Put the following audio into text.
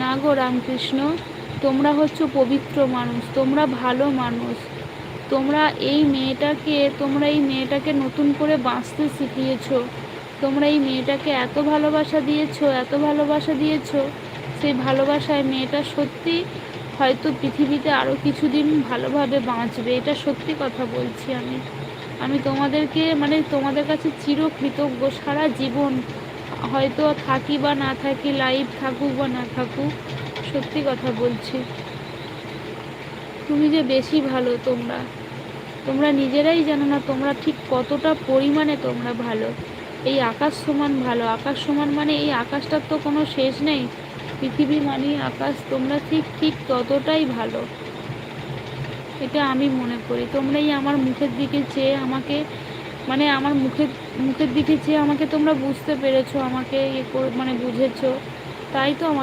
না গো রামকৃষ্ণ, তোমরা হচ্ছে পবিত্র মানুষ, তোমরা ভালো মানুষ। তোমরা এই মেয়েটাকে নতুন করে বাঁচতে শিখিয়েছো। তোমরা এই মেয়েটাকে এত ভালোবাসা দিয়েছো, সেই ভালোবাসায় মেয়েটা সত্যি হয়তো পৃথিবীতে আরও কিছুদিন ভালোভাবে বাঁচবে। এটা সত্যি কথা বলছি আমি। আমি তোমাদের কাছে চিরকৃতজ্ঞ সারা জীবন। হয়তো থাকি বা না থাকি, লাইফ থাকুক বা না থাকুক, সত্যি কথা বলছি। তুমি যে বেশি ভালো, তোমরা নিজেরাই জানো না তোমরা ঠিক কতটা পরিমাণে তোমরা ভালো। এই আকাশ সমান ভালো। আকাশ সমান মানে এই আকাশটার তো কোনো শেষ নেই। পৃথিবী মানেই আকাশ। তোমরা ঠিক ঠিক ততটাই ভালো, এটা আমি মনে করি। তোমরাই আমার মুখের দিকে চেয়ে আমাকে, আমার মুখের দিকে চেয়ে আমাকে তোমরা বুঝতে পেরেছো, আমাকে বুঝেছো, তাই তো আমাকে